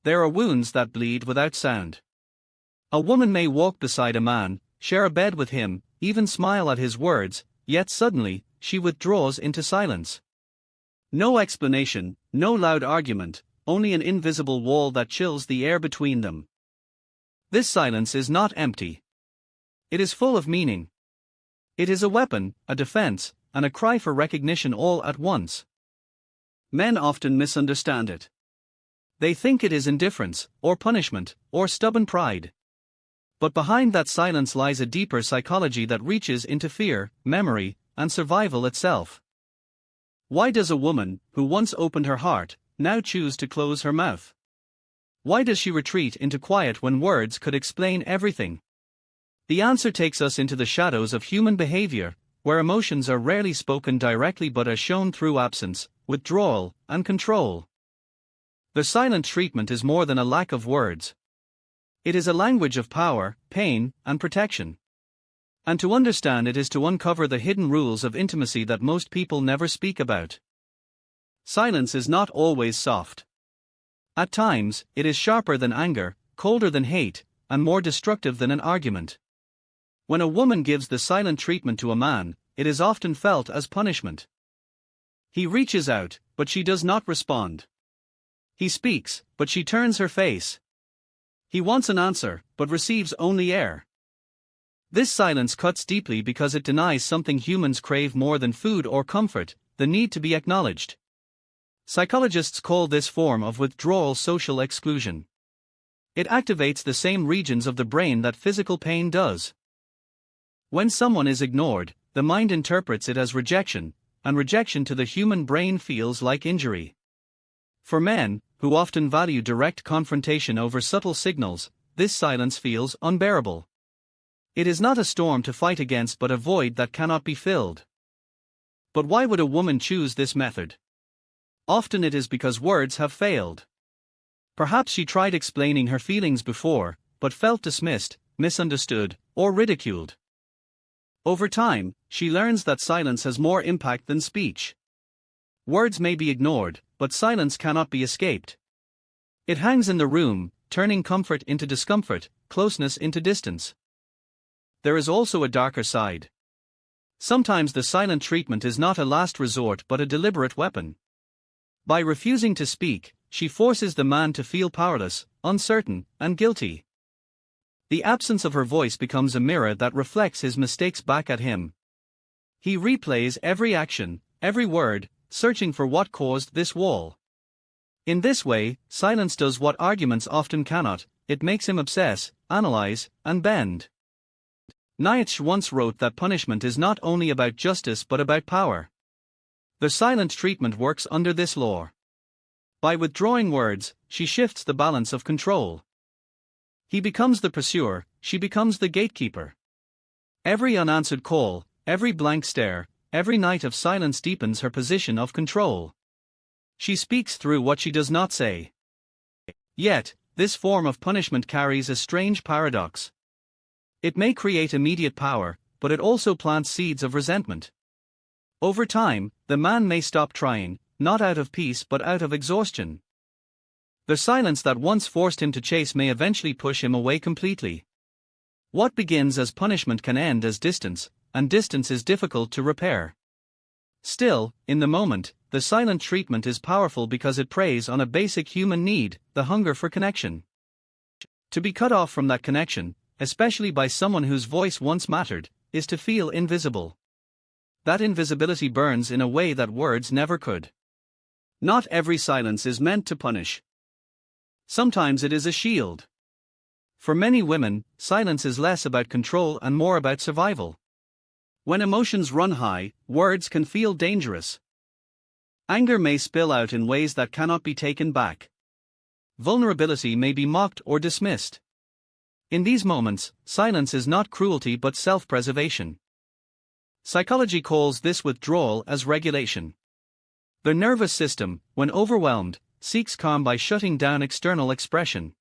There are wounds that bleed without sound. A woman may walk beside a man, share a bed with him, even smile at his words, yet suddenly, she withdraws into silence. No explanation, no loud argument, only an invisible wall that chills the air between them. This silence is not empty. It is full of meaning. It is a weapon, a defense, and a cry for recognition all at once. Men often misunderstand it. They think it is indifference, or punishment, or stubborn pride. But behind that silence lies a deeper psychology that reaches into fear, memory, and survival itself. Why does a woman, who once opened her heart, now choose to close her mouth? Why does she retreat into quiet when words could explain everything? The answer takes us into the shadows of human behavior, where emotions are rarely spoken directly but are shown through absence, withdrawal, and control. The silent treatment is more than a lack of words. It is a language of power, pain, and protection. And to understand it is to uncover the hidden rules of intimacy that most people never speak about. Silence is not always soft. At times, it is sharper than anger, colder than hate, and more destructive than an argument. When a woman gives the silent treatment to a man, it is often felt as punishment. He reaches out, but she does not respond. He speaks, but she turns her face. He wants an answer, but receives only air. This silence cuts deeply because it denies something humans crave more than food or comfort, the need to be acknowledged. Psychologists call this form of withdrawal social exclusion. It activates the same regions of the brain that physical pain does. When someone is ignored, the mind interprets it as rejection, and rejection to the human brain feels like injury. For men, who often value direct confrontation over subtle signals, this silence feels unbearable. It is not a storm to fight against but a void that cannot be filled. But why would a woman choose this method? Often it is because words have failed. Perhaps she tried explaining her feelings before, but felt dismissed, misunderstood, or ridiculed. Over time, she learns that silence has more impact than speech. Words may be ignored, but silence cannot be escaped. It hangs in the room, turning comfort into discomfort, closeness into distance. There is also a darker side. Sometimes the silent treatment is not a last resort but a deliberate weapon. By refusing to speak, she forces the man to feel powerless, uncertain, and guilty. The absence of her voice becomes a mirror that reflects his mistakes back at him. He replays every action, every word, searching for what caused this wall. In this way, silence does what arguments often cannot: it makes him obsess, analyze, and bend. Nietzsche once wrote that punishment is not only about justice but about power. The silent treatment works under this law. By withdrawing words, she shifts the balance of control. He becomes the pursuer, she becomes the gatekeeper. Every unanswered call, every blank stare, every night of silence deepens her position of control. She speaks through what she does not say. Yet, this form of punishment carries a strange paradox. It may create immediate power, but it also plants seeds of resentment. Over time, the man may stop trying, not out of peace but out of exhaustion. The silence that once forced him to chase may eventually push him away completely. What begins as punishment can end as distance, and distance is difficult to repair. Still, in the moment, the silent treatment is powerful because it preys on a basic human need, the hunger for connection. To be cut off from that connection, especially by someone whose voice once mattered, is to feel invisible. That invisibility burns in a way that words never could. Not every silence is meant to punish. Sometimes it is a shield. For many women, silence is less about control and more about survival. When emotions run high, words can feel dangerous. Anger may spill out in ways that cannot be taken back. Vulnerability may be mocked or dismissed. In these moments, silence is not cruelty but self-preservation. Psychology calls this withdrawal as regulation. The nervous system, when overwhelmed, seeks calm by shutting down external expression.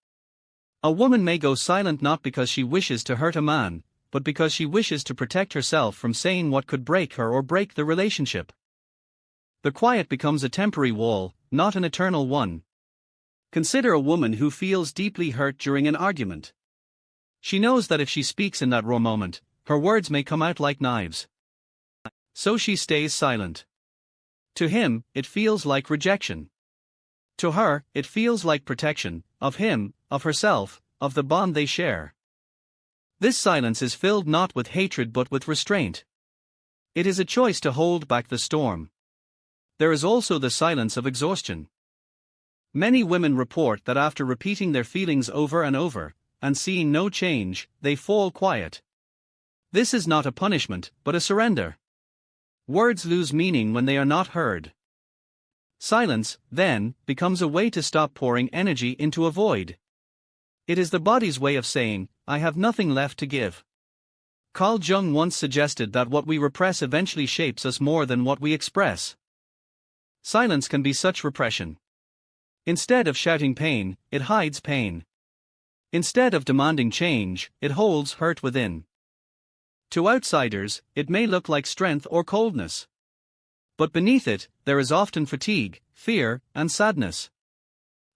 A woman may go silent not because she wishes to hurt a man, but because she wishes to protect herself from saying what could break her or break the relationship. The quiet becomes a temporary wall, not an eternal one. Consider a woman who feels deeply hurt during an argument. She knows that if she speaks in that raw moment, her words may come out like knives. So she stays silent. To him, it feels like rejection. To her, it feels like protection, of him, of herself, of the bond they share. This silence is filled not with hatred but with restraint. It is a choice to hold back the storm. There is also the silence of exhaustion. Many women report that after repeating their feelings over and over, and seeing no change, they fall quiet. This is not a punishment, but a surrender. Words lose meaning when they are not heard. Silence, then, becomes a way to stop pouring energy into a void. It is the body's way of saying, I have nothing left to give. Carl Jung once suggested that what we repress eventually shapes us more than what we express. Silence can be such repression. Instead of shouting pain, it hides pain. Instead of demanding change, it holds hurt within. To outsiders, it may look like strength or coldness. But beneath it, there is often fatigue, fear, and sadness.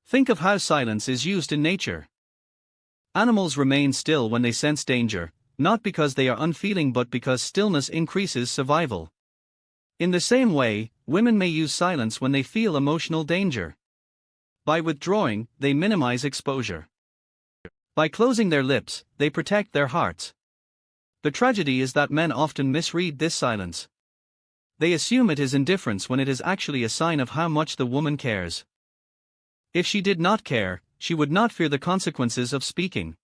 Think of how silence is used in nature. Animals remain still when they sense danger, not because they are unfeeling but because stillness increases survival. In the same way, women may use silence when they feel emotional danger. By withdrawing, they minimize exposure. By closing their lips, they protect their hearts. The tragedy is that men often misread this silence. They assume it is indifference when it is actually a sign of how much the woman cares. If she did not care, she would not fear the consequences of speaking.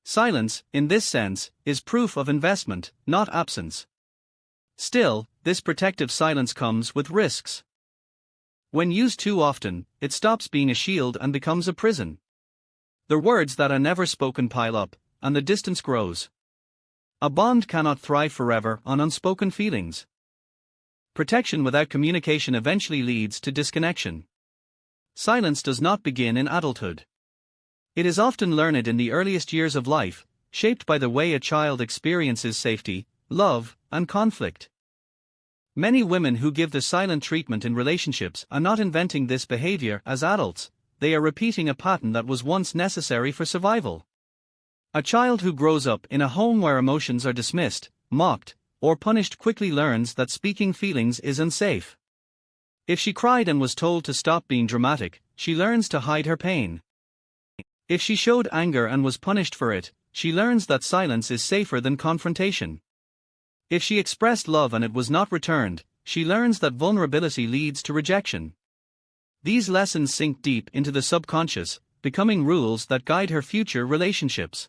Silence, in this sense, is proof of investment, not absence. Still, this protective silence comes with risks. When used too often, it stops being a shield and becomes a prison. The words that are never spoken pile up, and the distance grows. A bond cannot thrive forever on unspoken feelings. Protection without communication eventually leads to disconnection. Silence does not begin in adulthood. It is often learned in the earliest years of life, shaped by the way a child experiences safety, love, and conflict. Many women who give the silent treatment in relationships are not inventing this behavior as adults, they are repeating a pattern that was once necessary for survival. A child who grows up in a home where emotions are dismissed, mocked, or punished quickly learns that speaking feelings is unsafe. If she cried and was told to stop being dramatic, she learns to hide her pain. If she showed anger and was punished for it, she learns that silence is safer than confrontation. If she expressed love and it was not returned, she learns that vulnerability leads to rejection. These lessons sink deep into the subconscious, becoming rules that guide her future relationships.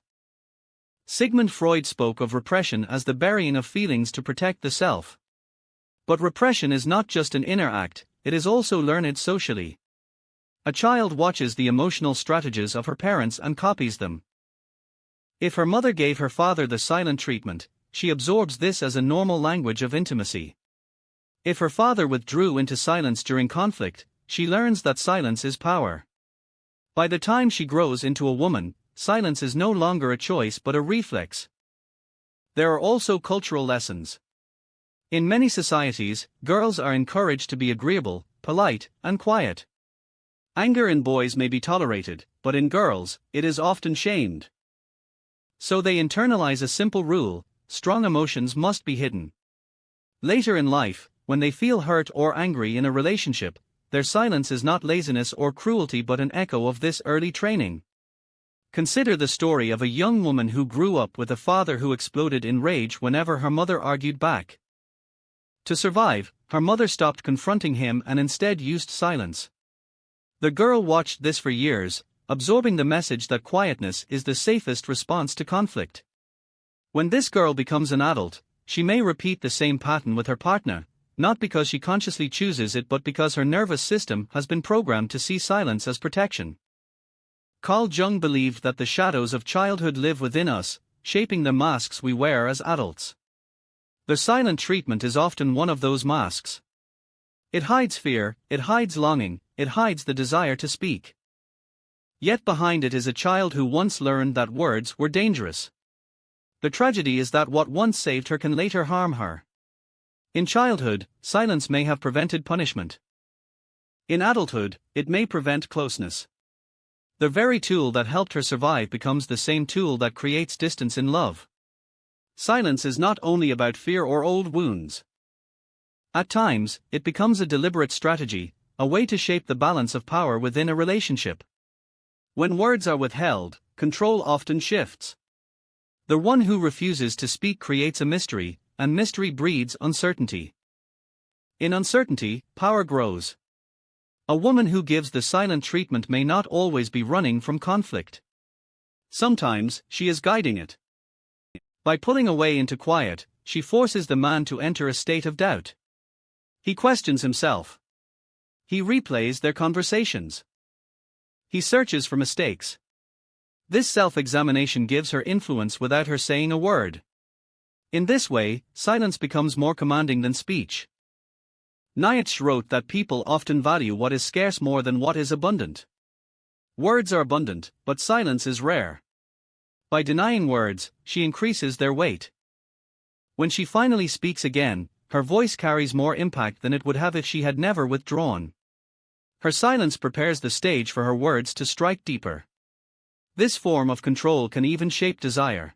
Sigmund Freud spoke of repression as the burying of feelings to protect the self. But repression is not just an inner act, it is also learned socially. A child watches the emotional strategies of her parents and copies them. If her mother gave her father the silent treatment, she absorbs this as a normal language of intimacy. If her father withdrew into silence during conflict, she learns that silence is power. By the time she grows into a woman, silence is no longer a choice but a reflex. There are also cultural lessons. In many societies, girls are encouraged to be agreeable, polite, and quiet. Anger in boys may be tolerated, but in girls, it is often shamed. So they internalize a simple rule: strong emotions must be hidden. Later in life, when they feel hurt or angry in a relationship, their silence is not laziness or cruelty but an echo of this early training. Consider the story of a young woman who grew up with a father who exploded in rage whenever her mother argued back. To survive, her mother stopped confronting him and instead used silence. The girl watched this for years, absorbing the message that quietness is the safest response to conflict. When this girl becomes an adult, she may repeat the same pattern with her partner, not because she consciously chooses it but because her nervous system has been programmed to see silence as protection. Carl Jung believed that the shadows of childhood live within us, shaping the masks we wear as adults. The silent treatment is often one of those masks. It hides fear, it hides longing, it hides the desire to speak. Yet behind it is a child who once learned that words were dangerous. The tragedy is that what once saved her can later harm her. In childhood, silence may have prevented punishment. In adulthood, it may prevent closeness. The very tool that helped her survive becomes the same tool that creates distance in love. Silence is not only about fear or old wounds. At times, it becomes a deliberate strategy, a way to shape the balance of power within a relationship. When words are withheld, control often shifts. The one who refuses to speak creates a mystery, and mystery breeds uncertainty. In uncertainty, power grows. A woman who gives the silent treatment may not always be running from conflict. Sometimes, she is guiding it. By pulling away into quiet, she forces the man to enter a state of doubt. He questions himself. He replays their conversations. He searches for mistakes. This self-examination gives her influence without her saying a word. In this way, silence becomes more commanding than speech. Nietzsche wrote that people often value what is scarce more than what is abundant. Words are abundant, but silence is rare. By denying words, she increases their weight. When she finally speaks again, her voice carries more impact than it would have if she had never withdrawn. Her silence prepares the stage for her words to strike deeper. This form of control can even shape desire.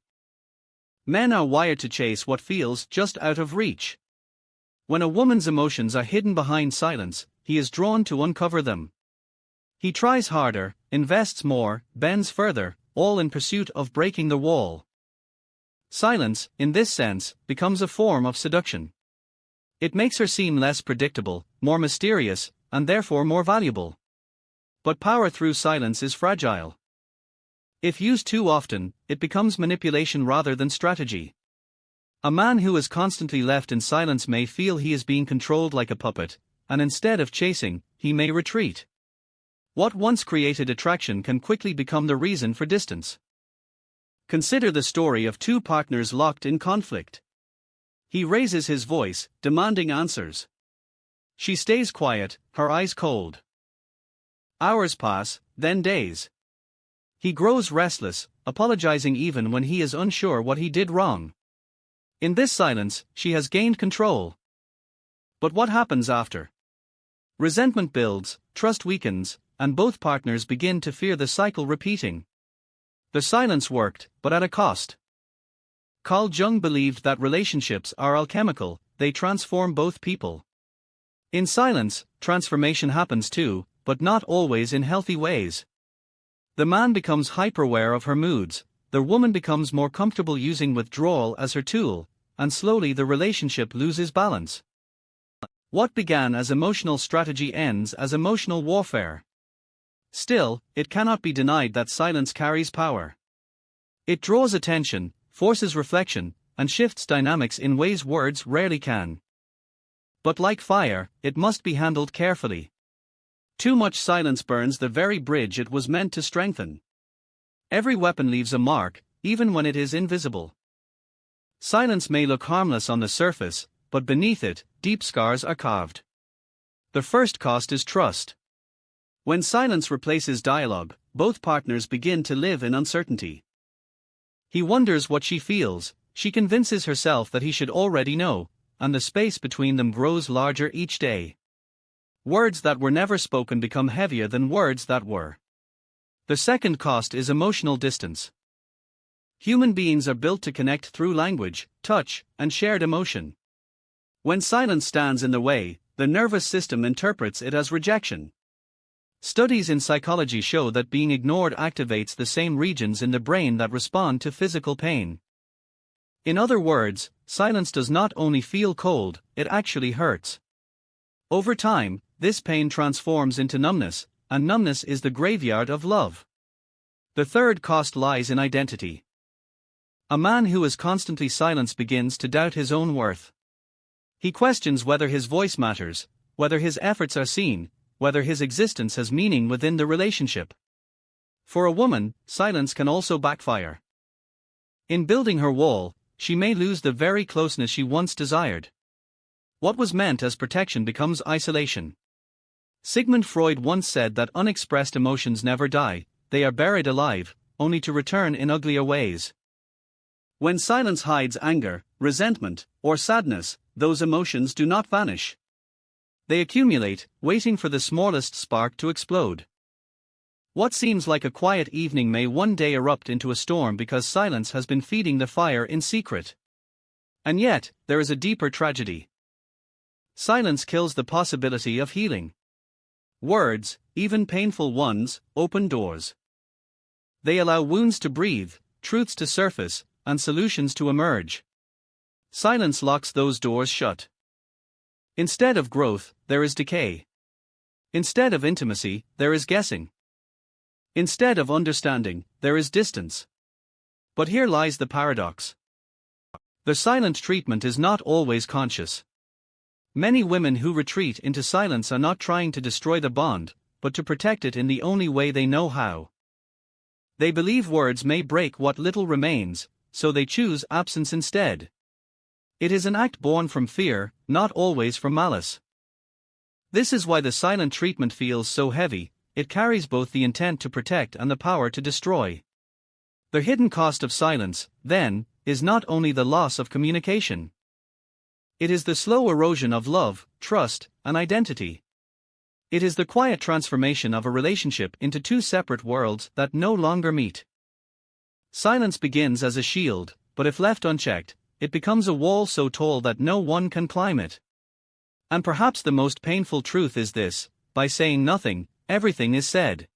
Men are wired to chase what feels just out of reach. When a woman's emotions are hidden behind silence, he is drawn to uncover them. He tries harder, invests more, bends further, all in pursuit of breaking the wall. Silence, in this sense, becomes a form of seduction. It makes her seem less predictable, more mysterious, and therefore more valuable. But power through silence is fragile. If used too often, it becomes manipulation rather than strategy. A man who is constantly left in silence may feel he is being controlled like a puppet, and instead of chasing, he may retreat. What once created attraction can quickly become the reason for distance. Consider the story of two partners locked in conflict. He raises his voice, demanding answers. She stays quiet, her eyes cold. Hours pass, then days. He grows restless, apologizing even when he is unsure what he did wrong. In this silence, she has gained control. But what happens after? Resentment builds, trust weakens, and both partners begin to fear the cycle repeating. The silence worked, but at a cost. Carl Jung believed that relationships are alchemical, they transform both people. In silence, transformation happens too, but not always in healthy ways. The man becomes hyper-aware of her moods, the woman becomes more comfortable using withdrawal as her tool, and slowly the relationship loses balance. What began as emotional strategy ends as emotional warfare. Still, it cannot be denied that silence carries power. It draws attention, forces reflection, and shifts dynamics in ways words rarely can. But like fire, it must be handled carefully. Too much silence burns the very bridge it was meant to strengthen. Every weapon leaves a mark, even when it is invisible. Silence may look harmless on the surface, but beneath it, deep scars are carved. The first cost is trust. When silence replaces dialogue, both partners begin to live in uncertainty. He wonders what she feels, she convinces herself that he should already know, and the space between them grows larger each day. Words that were never spoken become heavier than words that were. The second cost is emotional distance. Human beings are built to connect through language, touch, and shared emotion. When silence stands in the way, the nervous system interprets it as rejection. Studies in psychology show that being ignored activates the same regions in the brain that respond to physical pain. In other words, silence does not only feel cold, it actually hurts. Over time, this pain transforms into numbness, and numbness is the graveyard of love. The third cost lies in identity. A man who is constantly silent begins to doubt his own worth. He questions whether his voice matters, whether his efforts are seen, whether his existence has meaning within the relationship. For a woman, silence can also backfire. In building her wall, she may lose the very closeness she once desired. What was meant as protection becomes isolation. Sigmund Freud once said that unexpressed emotions never die, they are buried alive, only to return in uglier ways. When silence hides anger, resentment, or sadness, those emotions do not vanish. They accumulate, waiting for the smallest spark to explode. What seems like a quiet evening may one day erupt into a storm because silence has been feeding the fire in secret. And yet, there is a deeper tragedy. Silence kills the possibility of healing. Words, even painful ones, open doors. They allow wounds to breathe, truths to surface, and solutions to emerge. Silence locks those doors shut. Instead of growth, there is decay. Instead of intimacy, there is guessing. Instead of understanding, there is distance. But here lies the paradox. The silent treatment is not always conscious. Many women who retreat into silence are not trying to destroy the bond, but to protect it in the only way they know how. They believe words may break what little remains, so they choose absence instead. It is an act born from fear, not always from malice. This is why the silent treatment feels so heavy. It carries both the intent to protect and the power to destroy. The hidden cost of silence, then, is not only the loss of communication. It is the slow erosion of love, trust, and identity. It is the quiet transformation of a relationship into two separate worlds that no longer meet. Silence begins as a shield, but if left unchecked, it becomes a wall so tall that no one can climb it. And perhaps the most painful truth is this: by saying nothing, everything is said.